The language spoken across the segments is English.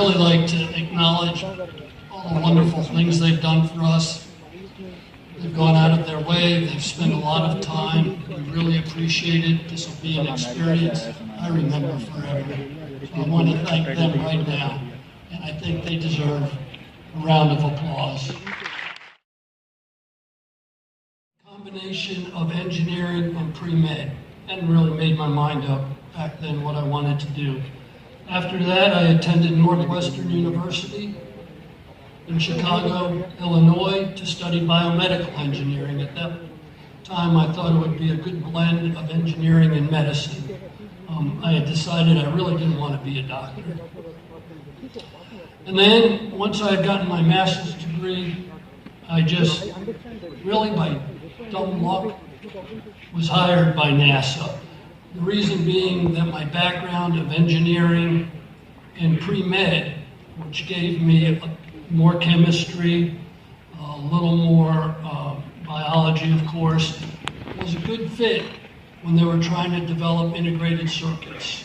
really like to acknowledge all the wonderful things they've done for us. They've gone out of their way, they've spent a lot of time, we really appreciate it. This will be an experience I remember forever. So I want to thank them right now, and I think they deserve a round of applause. Combination of engineering and pre-med. Hadn't really made my mind up back then what I wanted to do. After that, I attended Northwestern University in Chicago, Illinois, to study biomedical engineering. At that time, I thought it would be a good blend of engineering and medicine. I had decided I really didn't want to be a doctor. And then, once I had gotten my master's degree, I just, really by dumb luck, was hired by NASA. The reason being that my background of engineering and pre-med, which gave me more chemistry, a little more biology, of course, was a good fit when they were trying to develop integrated circuits.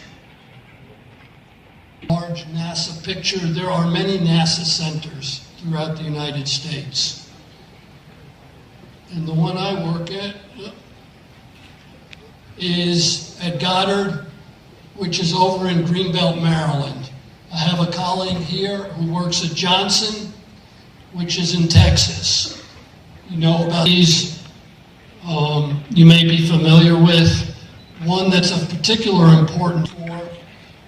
Large NASA picture, there are many NASA centers throughout the United States. And the one I work at is at Goddard, which is over in Greenbelt, Maryland. I have a colleague here who works at Johnson, which is in Texas. You know about these, you may be familiar with. One that's of particular importance for,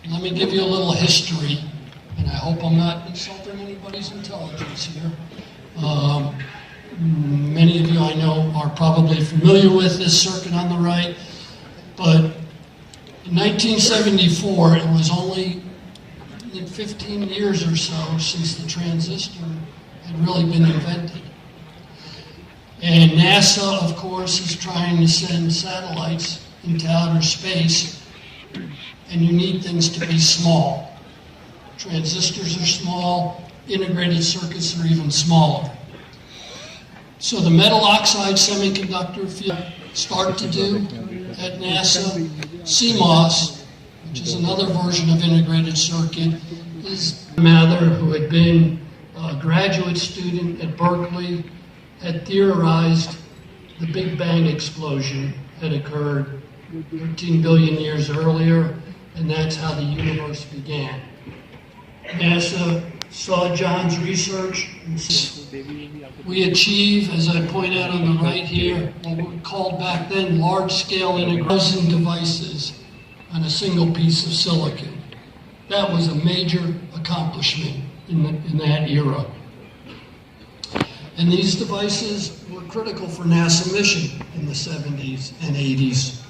let me give you a little history, and I hope I'm not insulting anybody's intelligence here. Many of you I know are probably familiar with this circuit on the right, but in 1974, it was only 15 years or so since the transistor had really been invented. And NASA, of course, is trying to send satellites into outer space, and you need things to be small. Transistors are small, integrated circuits are even smaller. So the metal oxide semiconductor field start to do at NASA. CMOS, which is another version of integrated circuit, is Mather, who had been a graduate student at Berkeley, had theorized the Big Bang explosion had occurred 13 billion years earlier, and that's how the universe began. NASA saw John's research and said, we achieve, as I point out on the right here, what we called back then large-scale integration devices on a single piece of silicon. That was a major accomplishment in that era. And these devices were critical for NASA mission in the 70s and 80s.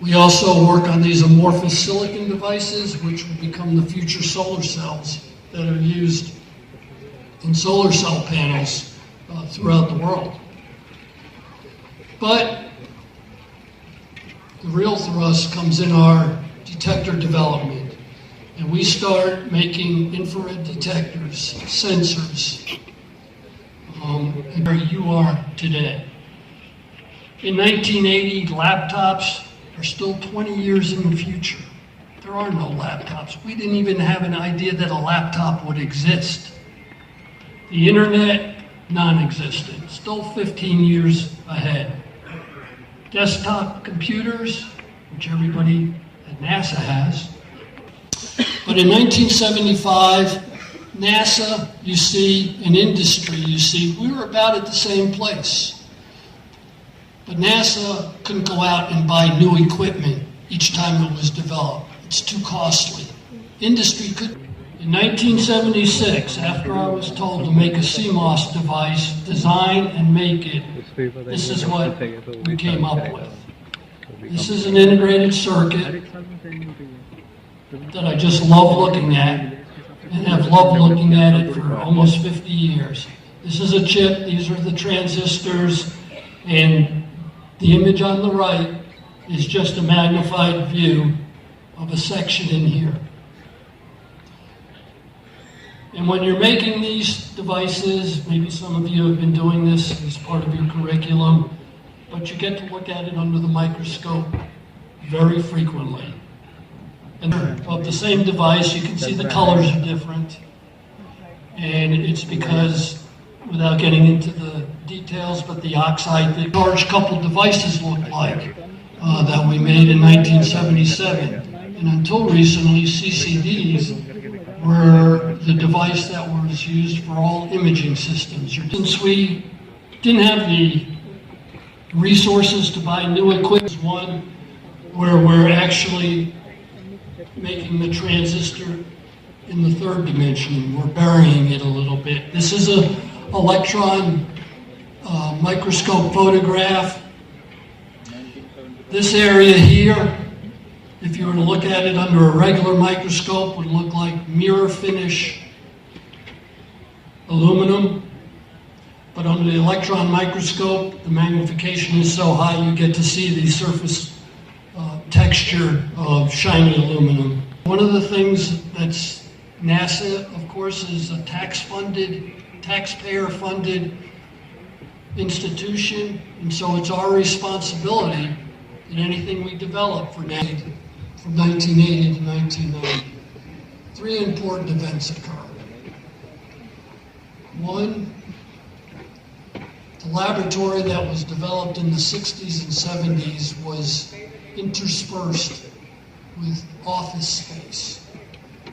We also work on these amorphous silicon devices, which will become the future solar cells that are used in solar cell panels throughout the world. But the real thrust comes in our detector development. And we start making infrared detectors, sensors, where you are today. In 1980, laptops are still 20 years in the future. There are no laptops. We didn't even have an idea that a laptop would exist. The internet, non-existent, still 15 years ahead. Desktop computers, which everybody at NASA has. But in 1975, NASA, you see, and industry, you see, we were about at the same place. But NASA couldn't go out and buy new equipment each time it was developed. It's too costly. Industry could. In 1976, after I was told to make a CMOS device, design and make it, this is what we came up with. This is an integrated circuit that I just love looking at, and have loved looking at it for almost 50 years. This is a chip, these are the transistors, and the image on the right is just a magnified view of a section in here. And when you're making these devices, maybe some of you have been doing this as part of your curriculum, but you get to look at it under the microscope very frequently. And of the same device, you can see the colors are different. And it's because, without getting into the details, but the oxide, the charged coupled devices look like that we made in 1977. And until recently, CCDs were the device that was used for all imaging systems. Since we didn't have the resources to buy new equipment, one where we're actually making the transistor in the third dimension. We're burying it a little bit. This is an electron microscope photograph. This area here, if you were to look at it under a regular microscope, would look like mirror finish aluminum. But under the electron microscope, the magnification is so high you get to see the surface texture of shiny aluminum. One of the things that's NASA, of course, is a taxpayer-funded institution, and so it's our responsibility that anything we develop for NASA from 1980 to 1990. Three important events occurred. One, the laboratory that was developed in the 60s and 70s was interspersed with office space.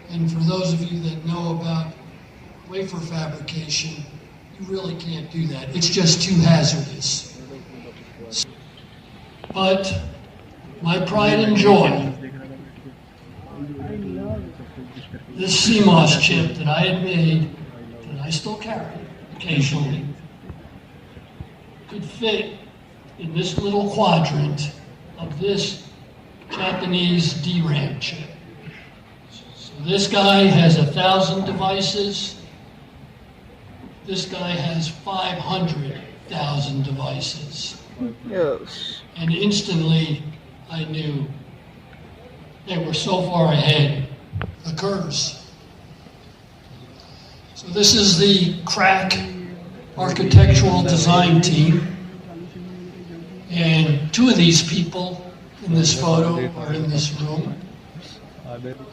And for those of you that know about wafer fabrication, you really can't do that. It's just too hazardous. But my pride and joy, this CMOS chip that I had made, that I still carry occasionally, could fit in this little quadrant of this Japanese DRAM chip. So this guy has 1,000 devices. This guy has 500,000 devices. Yes. And instantly I knew they were so far ahead the curves. So this is the crack architectural design team. And two of these people in this photo are in this room.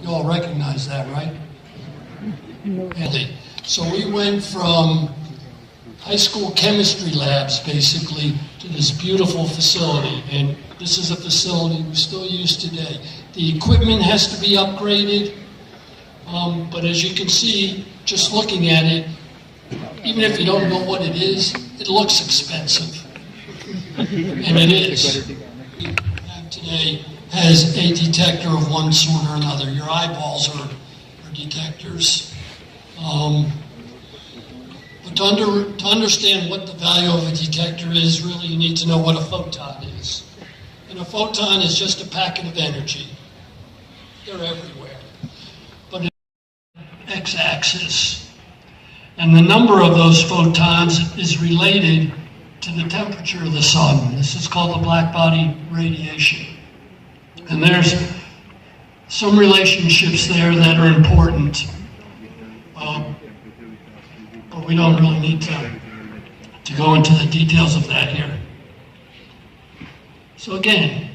You all recognize that, right? So we went from high school chemistry labs, basically, to this beautiful facility. And this is a facility we still use today. The equipment has to be upgraded, but as you can see, just looking at it, even if you don't know what it is, it looks expensive. And it is. Today has a detector of one sort or another. Your eyeballs are detectors. But to understand what the value of a detector is, really you need to know what a photon is. And a photon is just a packet of energy. They're everywhere. But it's x-axis. And the number of those photons is related to the temperature of the sun. This is called the black body radiation. And there's some relationships there that are important. But we don't really need to go into the details of that here. So again,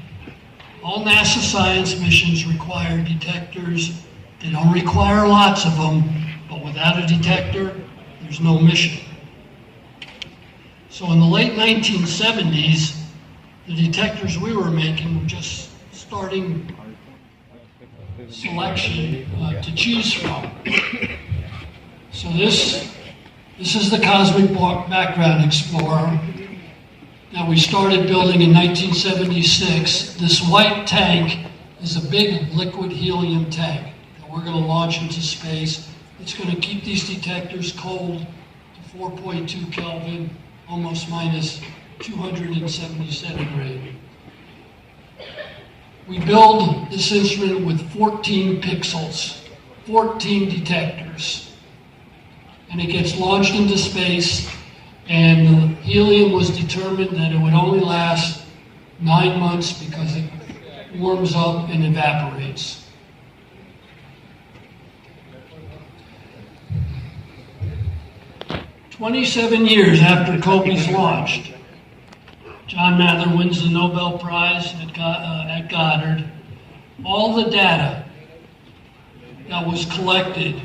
all NASA science missions require detectors. They don't require lots of them, but without a detector, there's no mission. So in the late 1970s, the detectors we were making were just starting selection to choose from. So this is the Cosmic Background Explorer that we started building in 1976. This white tank is a big liquid helium tank that we're going to launch into space. It's going to keep these detectors cold to 4.2 Kelvin, almost minus 270 centigrade. We build this instrument with 14 pixels, 14 detectors. And it gets launched into space, and the helium was determined that it would only last 9 months because it warms up and evaporates. "27 years after COBE's launched, John Mather wins the Nobel Prize at Goddard. All the data that was collected,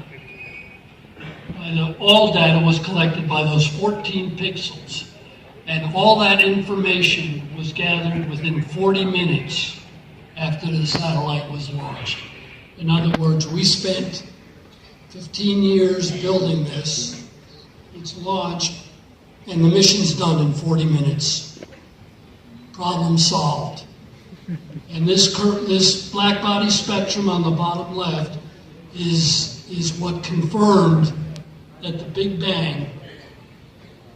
and all data was collected by those 14 pixels. And all that information was gathered within 40 minutes after the satellite was launched. In other words, we spent 15 years building this. It's launched, and the mission's done in 40 minutes. Problem solved. And this black body spectrum on the bottom left is what confirmed that the Big Bang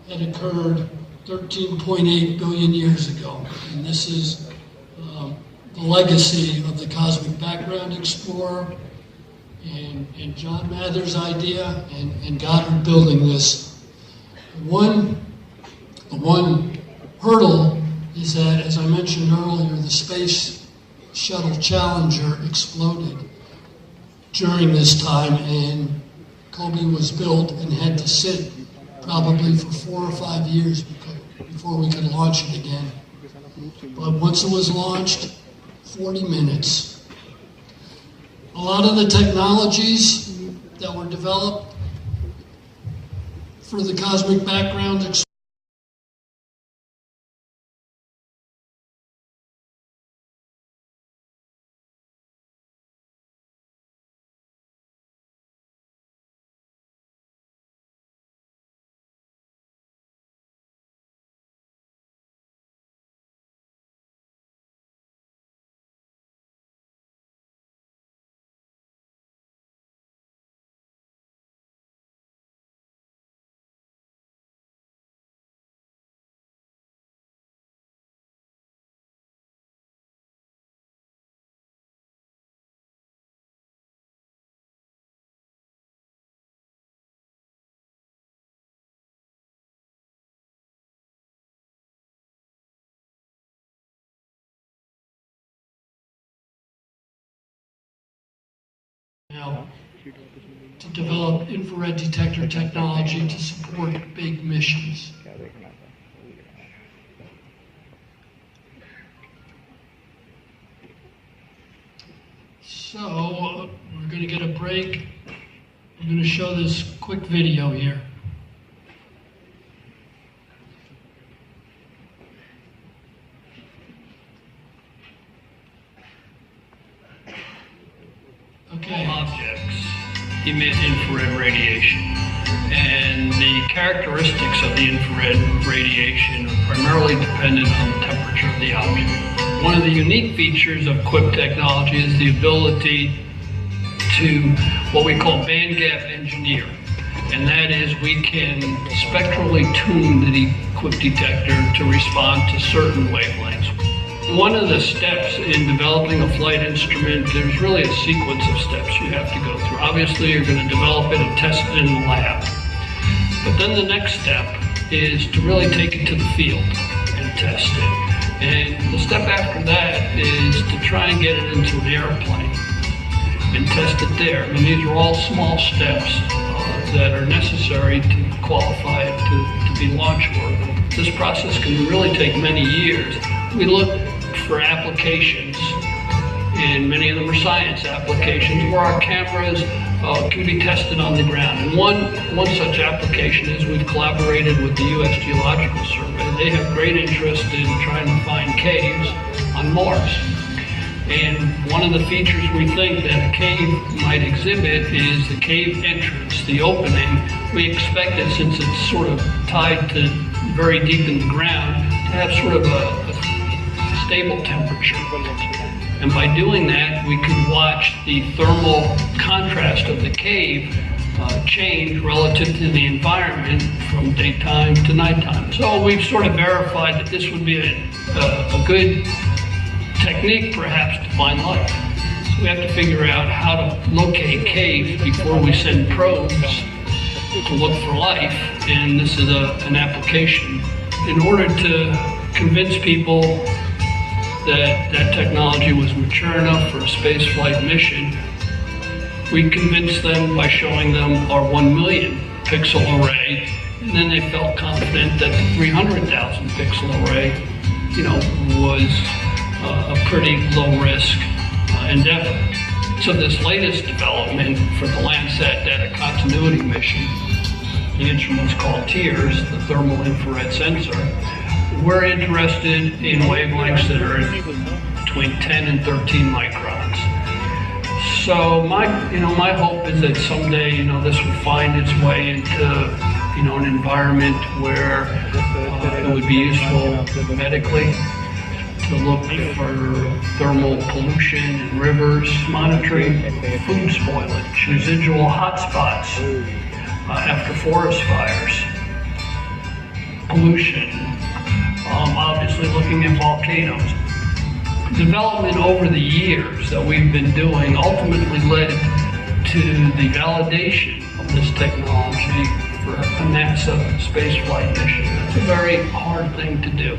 had occurred 13.8 billion years ago. And this is the legacy of the Cosmic Background Explorer and John Mather's idea and Goddard building this. The one hurdle is that, as I mentioned earlier, the Space Shuttle Challenger exploded during this time, and Kobe was built and had to sit probably for 4 or 5 years before we could launch it again. But once it was launched, 40 minutes. A lot of the technologies that were developed for the Cosmic Background Explorer now to develop infrared detector technology to support big missions. So we're going to get a break. I'm going to show this quick video here. Okay. Objects emit infrared radiation, and the characteristics of the infrared radiation are primarily dependent on the temperature of the object. One of the unique features of QUIP technology is the ability to what we call band gap engineer, and that is we can spectrally tune the QUIP detector to respond to certain wavelengths. One of the steps in developing a flight instrument, there's really a sequence of steps you have to go through. Obviously, you're going to develop it and test it in the lab. But then the next step is to really take it to the field and test it. And the step after that is to try and get it into an airplane and test it there. I mean, these are all small steps that are necessary to qualify it to be launch worthy. This process can really take many years. We look for applications, and many of them are science applications, where our cameras can be tested on the ground. And one such application is we've collaborated with the U.S. Geological Survey. They have great interest in trying to find caves on Mars. And one of the features we think that a cave might exhibit is the cave entrance, the opening. We expect it, since it's sort of tied to very deep in the ground, to have sort of a stable temperature. And by doing that, we could watch the thermal contrast of the cave change relative to the environment from daytime to nighttime. So we've sort of verified that this would be a good technique, perhaps, to find life. So we have to figure out how to locate caves before we send probes to look for life, and this is an application. In order to convince people that technology was mature enough for a spaceflight mission, we convinced them by showing them our 1 million pixel array, and then they felt confident that the 300,000 pixel array, was a pretty low risk endeavor. So this latest development for the Landsat data continuity mission, the instrument's called TIRS, the thermal infrared sensor. We're interested in wavelengths that are between 10 and 13 microns. So my hope is that someday, this will find its way into, an environment where it would be useful medically to look for thermal pollution in rivers, monitoring food spoilage, residual hotspots after forest fires, pollution, obviously looking at volcanoes. Development over the years that we've been doing ultimately led to the validation of this technology for a NASA spaceflight mission. It's a very hard thing to do.